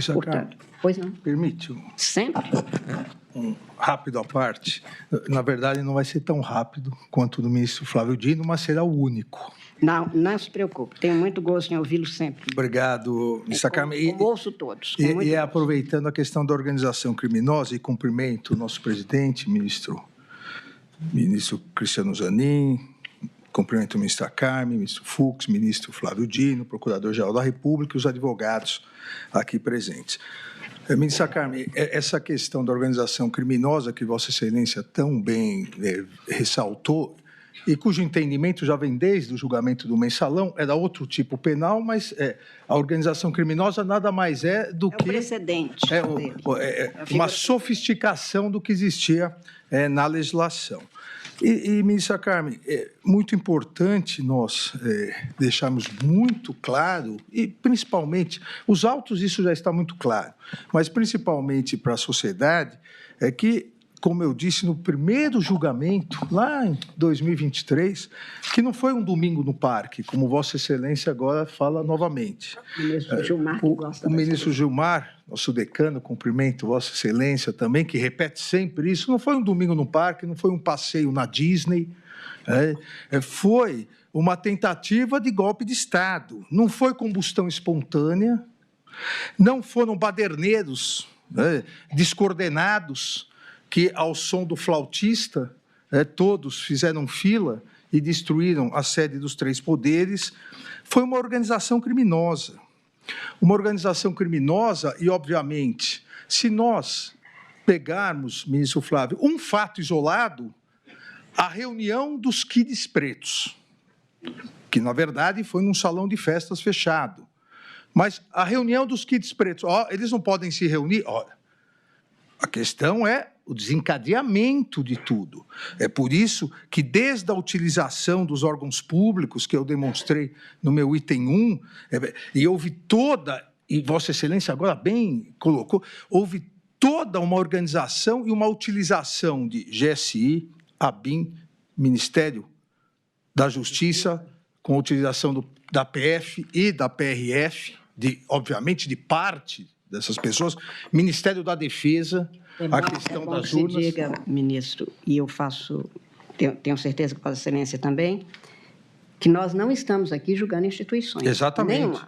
Portanto, pois não. Permite Sempre. um rápido à parte. Na verdade, não vai ser tão rápido quanto o do ministro Flávio Dino, mas será o único. Não se preocupe, tenho muito gosto em ouvi-lo sempre. Obrigado, Mr. Carmen. Como ouço todos. E aproveitando a questão da organização criminosa, e cumprimento o nosso presidente, ministro Cristiano Zanin, cumprimento o ministro Carmen, ministro Fux, ministro Flávio Dino, procurador-geral da República e os advogados aqui presentes. Ministra Carmen, essa questão da organização criminosa que Vossa Excelência tão bem ressaltou, e cujo entendimento já vem desde o julgamento do Mensalão, era outro tipo penal, mas a organização criminosa nada mais é do que... o precedente dele. Uma sofisticação do que existia na legislação. E ministra Carmen, é muito importante nós deixarmos muito claro, e principalmente, os autos isso já está muito claro, mas principalmente para a sociedade, é que, como eu disse no primeiro julgamento, lá em 2023, que não foi um domingo no parque, como Vossa Excelência agora fala novamente. O ministro Gilmar, que gosta o ministro Gilmar, nosso decano, cumprimento Vossa Excelência também, que repete sempre isso, não foi um domingo no parque, não foi um passeio na Disney, foi uma tentativa de golpe de Estado, não foi combustão espontânea, não foram baderneiros descoordenados, que, ao som do flautista, todos fizeram fila e destruíram a sede dos três poderes. Foi uma organização criminosa. Uma organização criminosa e, obviamente, se nós pegarmos, ministro Flávio, um fato isolado, a reunião dos kids pretos, que, na verdade, foi num salão de festas fechado. Mas a reunião dos kids pretos, eles não podem se reunir? A questão é o desencadeamento de tudo. É por isso que, desde a utilização dos órgãos públicos, que eu demonstrei no meu item 1, e houve toda, e Vossa Excelência agora bem colocou, houve toda uma organização e uma utilização de GSI, ABIN, Ministério da Justiça, com a utilização da PF e da PRF, obviamente, de parte dessas pessoas, Ministério da Defesa, a questão das urnas. Você diga, ministro, e eu tenho certeza que Vossa Excelência também, que nós não estamos aqui julgando instituições. Exatamente. Nenhuma.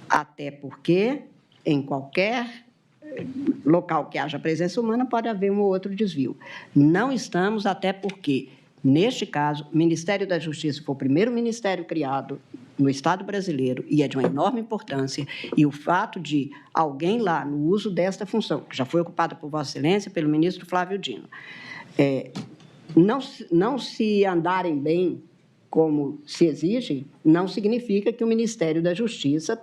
Até porque, em qualquer local que haja presença humana, pode haver um ou outro desvio. Não estamos, até porque, neste caso, o Ministério da Justiça foi o primeiro ministério criado no Estado brasileiro e é de uma enorme importância, e o fato de alguém lá, no uso desta função, que já foi ocupada por Vossa Excelência, pelo ministro Flávio Dino, não se andarem bem como se exige, não significa que o Ministério da Justiça,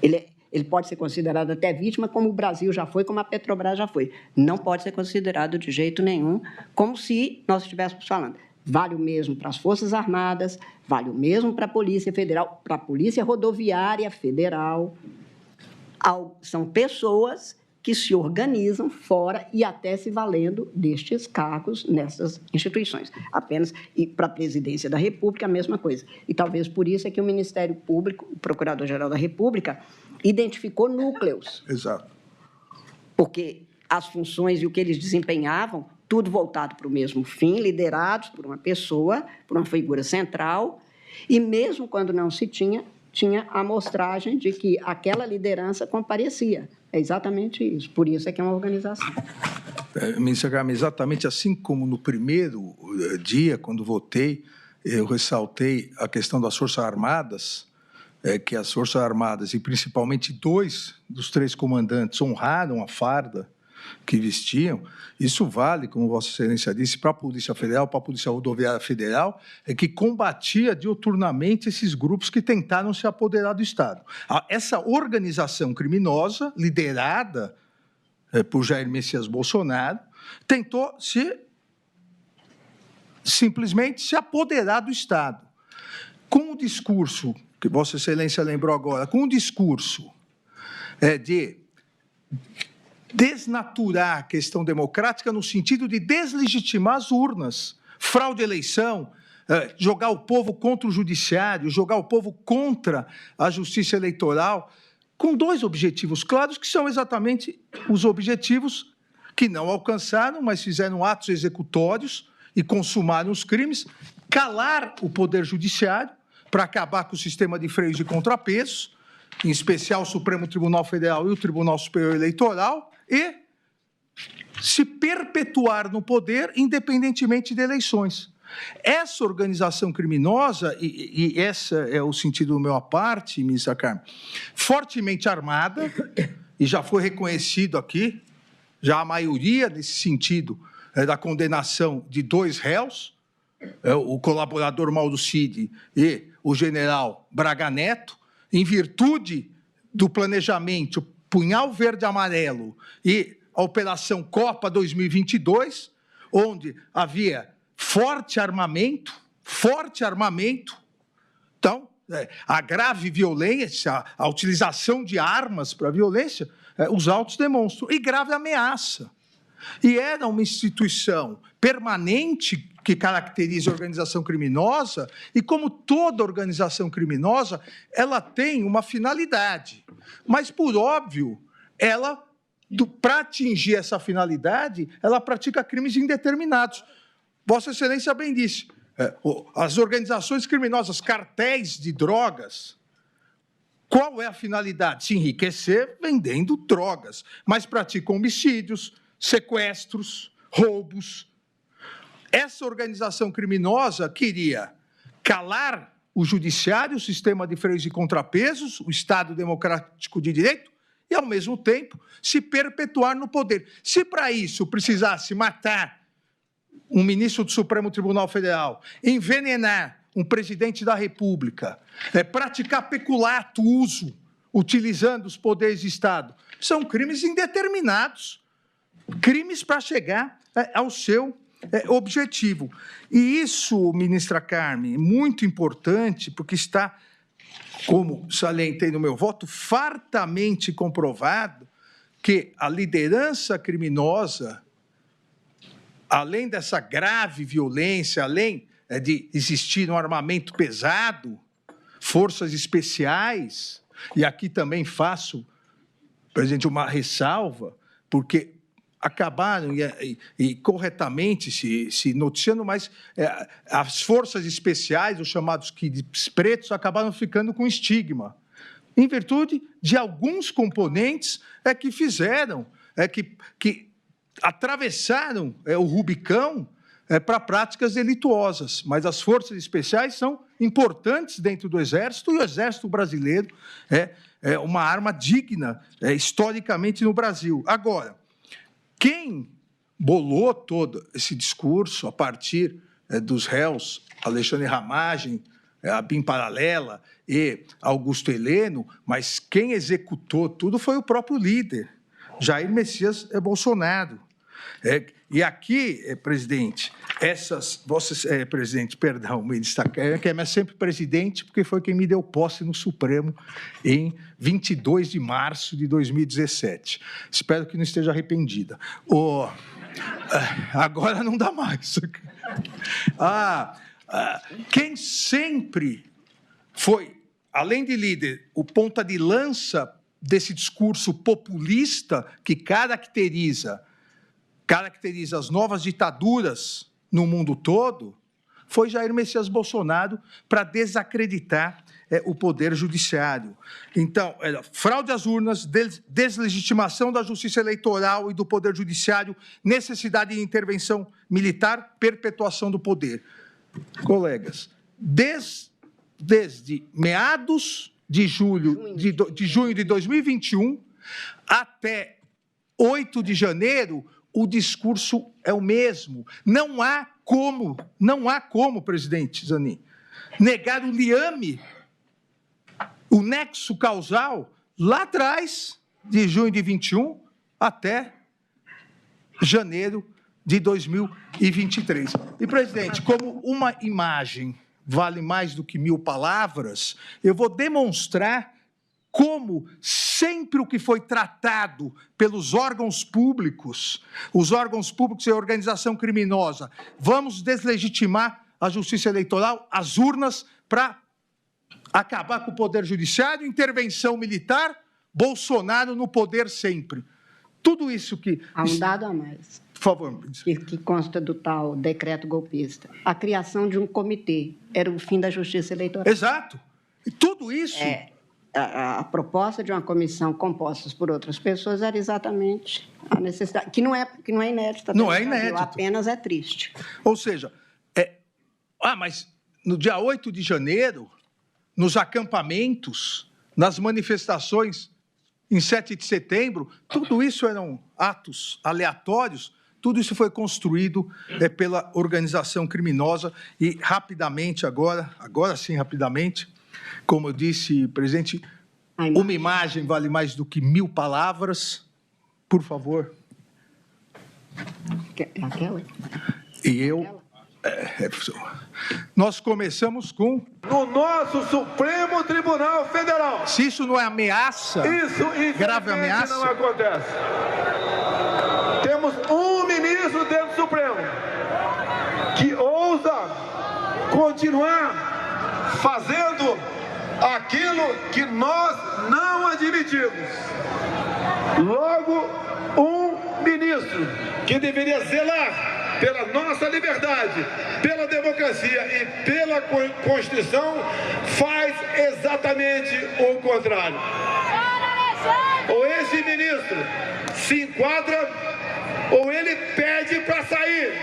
ele pode ser considerado até vítima, como o Brasil já foi, como a Petrobras já foi. Não pode ser considerado de jeito nenhum, como se nós estivéssemos falando. Vale o mesmo para as Forças Armadas, vale o mesmo para a Polícia Federal, para a Polícia Rodoviária Federal. São pessoas que se organizam fora e até se valendo destes cargos nessas instituições. Apenas, e para a Presidência da República, a mesma coisa. E talvez por isso é que o Ministério Público, o Procurador-Geral da República, identificou núcleos. Exato. Porque as funções e o que eles desempenhavam, tudo voltado para o mesmo fim, liderados por uma pessoa, por uma figura central, e mesmo quando não se tinha a amostragem de que aquela liderança comparecia. É exatamente isso. Por isso é que é uma organização. Ministra Carmen, exatamente assim como no primeiro dia, quando votei, eu ressaltei a questão das Forças Armadas, que as Forças Armadas, e principalmente 2 dos 3 comandantes, honraram a farda que vestiam. Isso vale, como Vossa Excelência disse, para a Polícia Federal, para a Polícia Rodoviária Federal, que combatia diuturnamente esses grupos que tentaram se apoderar do Estado. Essa organização criminosa, liderada por Jair Messias Bolsonaro, tentou simplesmente se apoderar do Estado. Com o discurso, que Vossa Excelência lembrou agora, com o discurso de desnaturar a questão democrática no sentido de deslegitimar as urnas, fraude à eleição, jogar o povo contra o judiciário, jogar o povo contra a justiça eleitoral, com 2 objetivos claros, que são exatamente os objetivos que não alcançaram, mas fizeram atos executórios e consumaram os crimes, calar o Poder Judiciário para acabar com o sistema de freios e contrapesos, em especial o Supremo Tribunal Federal e o Tribunal Superior Eleitoral, e se perpetuar no poder independentemente de eleições. Essa organização criminosa, e esse é o sentido do meu à parte, ministra Carmen, fortemente armada, e já foi reconhecido aqui, já a maioria nesse sentido da condenação de 2 réus, o colaborador Mauro Cid e o general Braga Neto, em virtude do planejamento Punhal Verde e Amarelo e a Operação Copa 2022, onde havia forte armamento. Então, a grave violência, a utilização de armas para a violência, os autos demonstram, e grave ameaça. E era uma instituição permanente que caracteriza a organização criminosa, e como toda organização criminosa, ela tem uma finalidade. Mas, por óbvio, para atingir essa finalidade, ela pratica crimes indeterminados. Vossa Excelência bem disse, as organizações criminosas, cartéis de drogas, qual é a finalidade? Se enriquecer vendendo drogas, mas praticam homicídios, sequestros, roubos. Essa organização criminosa queria calar o judiciário, o sistema de freios e contrapesos, o Estado democrático de direito, e, ao mesmo tempo, se perpetuar no poder. Se, para isso, precisasse matar um ministro do Supremo Tribunal Federal, envenenar um presidente da República, praticar peculato uso, utilizando os poderes de Estado, são crimes indeterminados, crimes para chegar ao seu objetivo. E isso, ministra Carmen, é muito importante, porque está, como salientei no meu voto, fartamente comprovado que a liderança criminosa, além dessa grave violência, além de existir um armamento pesado, forças especiais, e aqui também faço, presidente, uma ressalva, porque acabaram, e corretamente se noticiando, mas as forças especiais, os chamados kits pretos, acabaram ficando com estigma, em virtude de alguns componentes que fizeram, que atravessaram o Rubicão para práticas delituosas. Mas as forças especiais são importantes dentro do Exército, e o Exército brasileiro é uma arma digna historicamente no Brasil. Agora, quem bolou todo esse discurso a partir dos réus Alexandre Ramagem, a BIM Paralela e Augusto Heleno, mas quem executou tudo foi o próprio líder, Jair Messias Bolsonaro. E aqui, presidente, ministra Carmen é sempre presidente, porque foi quem me deu posse no Supremo em 22 de março de 2017. Espero que não esteja arrependida. Agora não dá mais. Quem sempre foi, além de líder, o ponta de lança desse discurso populista que caracteriza as novas ditaduras no mundo todo, foi Jair Messias Bolsonaro, para desacreditar o poder judiciário. Então, fraude às urnas, deslegitimação da justiça eleitoral e do poder judiciário, necessidade de intervenção militar, perpetuação do poder. Colegas, desde meados de junho de 2021 até 8 de janeiro, o discurso é o mesmo. Não há como, presidente Zanin, negar o liame, o nexo causal, lá atrás, de junho de 21 até janeiro de 2023. E, presidente, como uma imagem vale mais do que 1000 palavras, eu vou demonstrar como sempre o que foi tratado pelos órgãos públicos, os órgãos públicos e a organização criminosa, vamos deslegitimar a justiça eleitoral, as urnas, para acabar com o poder judiciário, intervenção militar, Bolsonaro no poder sempre. Tudo isso que... Há um dado a mais. Por favor. Que consta do tal decreto golpista. A criação de um comitê era o fim da justiça eleitoral. Exato. E tudo isso... A proposta de uma comissão composta por outras pessoas era exatamente a necessidade, que não é inédita. Não é inédito. Apenas é triste. Ou seja, mas no dia 8 de janeiro, nos acampamentos, nas manifestações em 7 de setembro, tudo isso eram atos aleatórios, tudo isso foi construído pela organização criminosa e rapidamente agora sim rapidamente, como eu disse, presidente, uma imagem vale mais do que 1000 palavras. Por favor. Aquela? E eu... professor. Nós começamos com... No nosso Supremo Tribunal Federal. Se isso não é ameaça, grave ameaça... não acontece. Temos um ministro dentro do Supremo que ousa continuar fazendo aquilo que nós não admitimos. Logo, um ministro que deveria zelar pela nossa liberdade, pela democracia e pela Constituição, faz exatamente o contrário. Ou esse ministro se enquadra, ou ele pede para sair.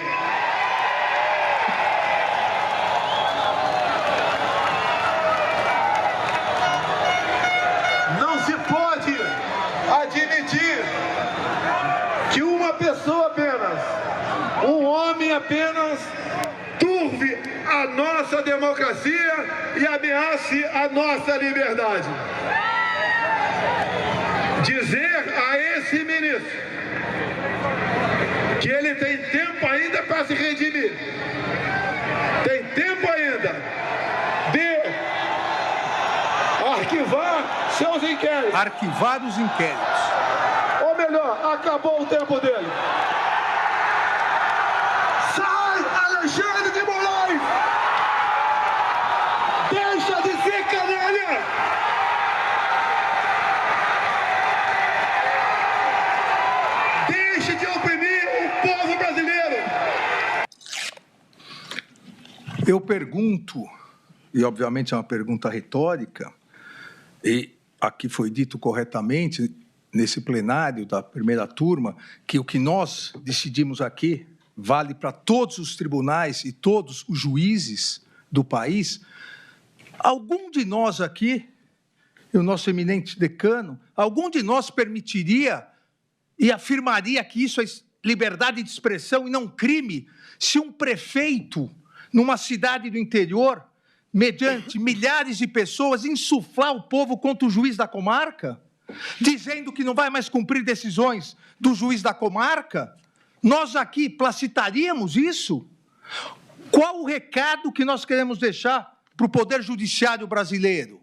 Não se pode admitir que uma pessoa apenas, um homem apenas, turve a nossa democracia e ameace a nossa liberdade. Dizer a esse ministro que ele tem tempo ainda para se redimir, tem tempo ainda de arquivar seus inquéritos. Arquivar os inquéritos. Ou melhor, acabou o tempo dele. Sai, Alexandre de Moraes! Deixa de ser canalha! Deixe de oprimir o povo brasileiro! Eu pergunto, e obviamente é uma pergunta retórica, e aqui foi dito corretamente, nesse plenário da primeira turma, que o que nós decidimos aqui vale para todos os tribunais e todos os juízes do país. Algum de nós aqui, e o nosso eminente decano, algum de nós permitiria e afirmaria que isso é liberdade de expressão e não crime, se um prefeito, numa cidade do interior, mediante milhares de pessoas, insuflar o povo contra o juiz da comarca, dizendo que não vai mais cumprir decisões do juiz da comarca? Nós aqui placitaríamos isso? Qual o recado que nós queremos deixar para o Poder Judiciário brasileiro?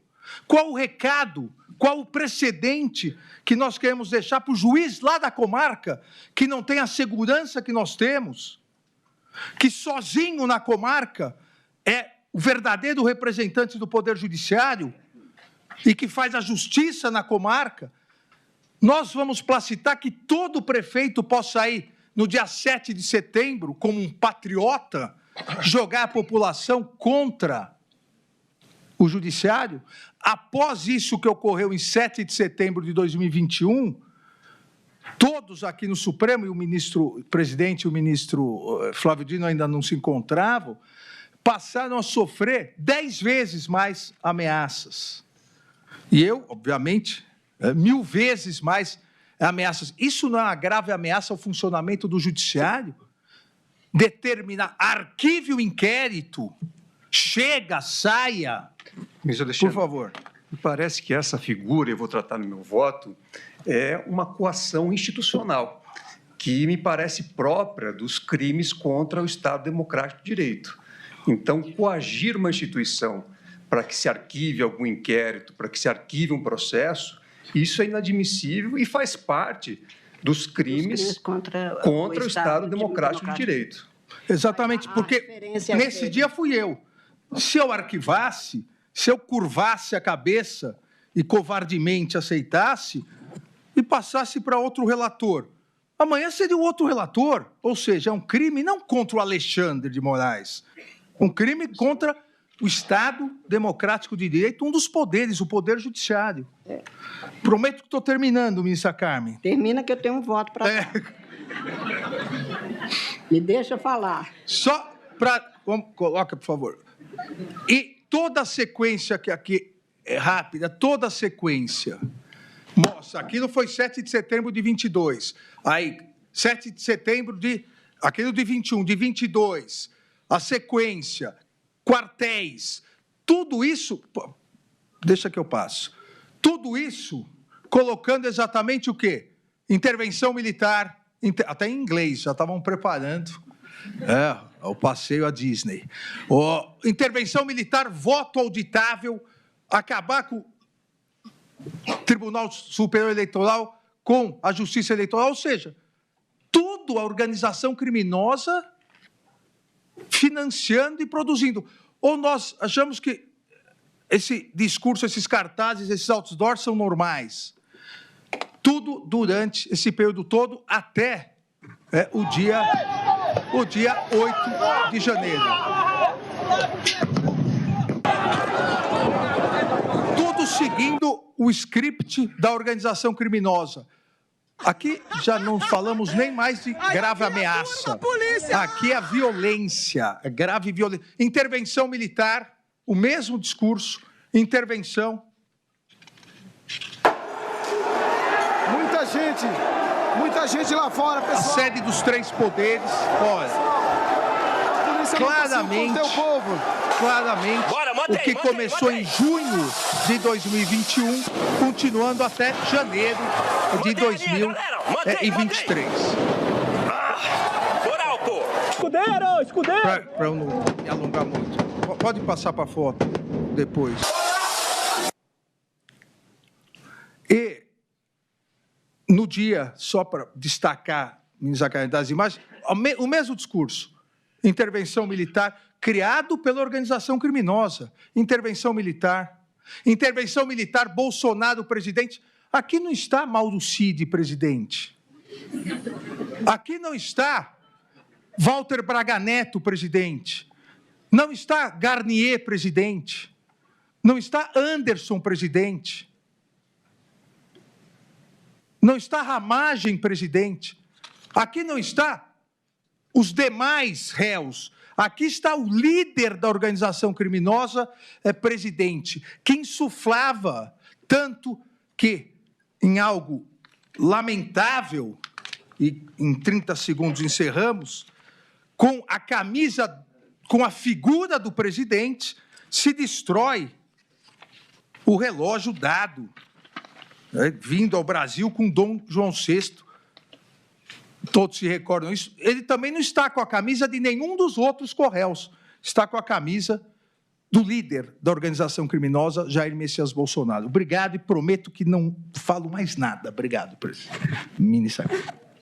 Qual o recado, qual o precedente que nós queremos deixar para o juiz lá da comarca, que não tem a segurança que nós temos, que sozinho na comarca é o verdadeiro representante do Poder Judiciário e que faz a justiça na comarca? Nós vamos placitar que todo prefeito possa ir no dia 7 de setembro, como um patriota, jogar a população contra o Judiciário? Após isso que ocorreu em 7 de setembro de 2021, todos aqui no Supremo, e o presidente e o ministro Flávio Dino ainda não se encontravam, passaram a sofrer 10 vezes mais ameaças. E eu, obviamente, 1000 vezes mais ameaças. Isso não é uma grave ameaça ao funcionamento do Judiciário? Determinar, arquive o inquérito, chega, saia. Ministro Alexandre, por favor. Me parece que essa figura, eu vou tratar no meu voto, é uma coação institucional, que me parece própria dos crimes contra o Estado Democrático de Direito. Então, coagir uma instituição para que se arquive algum inquérito, para que se arquive um processo, isso é inadmissível e faz parte dos crimes contra o Estado Democrático de Direito. Exatamente, porque nesse dia fui eu. Se eu arquivasse, se eu curvasse a cabeça e covardemente aceitasse e passasse para outro relator. Amanhã seria o outro relator, ou seja, é um crime não contra o Alexandre de Moraes, um crime contra o Estado Democrático de Direito, um dos poderes, o Poder Judiciário. Prometo que estou terminando, ministra Carmen. Termina que eu tenho um voto para dar. Me deixa falar. Só para... Coloca, por favor. E toda a sequência que aqui é rápida, toda a sequência. Mostra, aquilo foi 7 de setembro de 22. Aí, 7 de setembro de... Aquilo de 21, de 22. A sequência, quartéis, tudo isso... Pô, deixa que eu passo. Tudo isso colocando exatamente o quê? Intervenção militar, até em inglês, já estavam preparando o passeio à Disney. Intervenção militar, voto auditável, acabar com o Tribunal Superior Eleitoral, com a Justiça Eleitoral, ou seja, tudo a organização criminosa financiando e produzindo. Ou nós achamos que esse discurso, esses cartazes, esses outdoors são normais. Tudo durante esse período todo, até o dia 8 de janeiro. Tudo seguindo o script da organização criminosa. Aqui já não falamos nem mais de grave ameaça. Aqui é a violência, é grave violência. Intervenção militar, o mesmo discurso, intervenção. Muita gente lá fora, pessoal. A sede dos três poderes, olha, claramente, o que começou em junho de 2021, continuando até janeiro de 2023. Escudeiro! Para eu não me alongar muito. Pode passar para a foto depois. E no dia, só para destacar, ministra Carmen, das imagens, o mesmo discurso. Intervenção militar, criado pela organização criminosa. Intervenção militar, Bolsonaro, presidente. Aqui não está Mauro Cid, presidente. Aqui não está Walter Braga Neto, presidente. Não está Garnier, presidente. Não está Anderson, presidente. Não está Ramagem, presidente. Aqui não está os demais réus. Aqui está o líder da organização criminosa, presidente, que insuflava tanto que, em algo lamentável, e em 30 segundos encerramos, com a camisa, com a figura do presidente, se destrói o relógio dado, vindo ao Brasil com Dom João VI, todos se recordam isso, ele também não está com a camisa de nenhum dos outros corréus, está com a camisa do líder da organização criminosa, Jair Messias Bolsonaro. Obrigado e prometo que não falo mais nada. Obrigado, presidente. Ministra.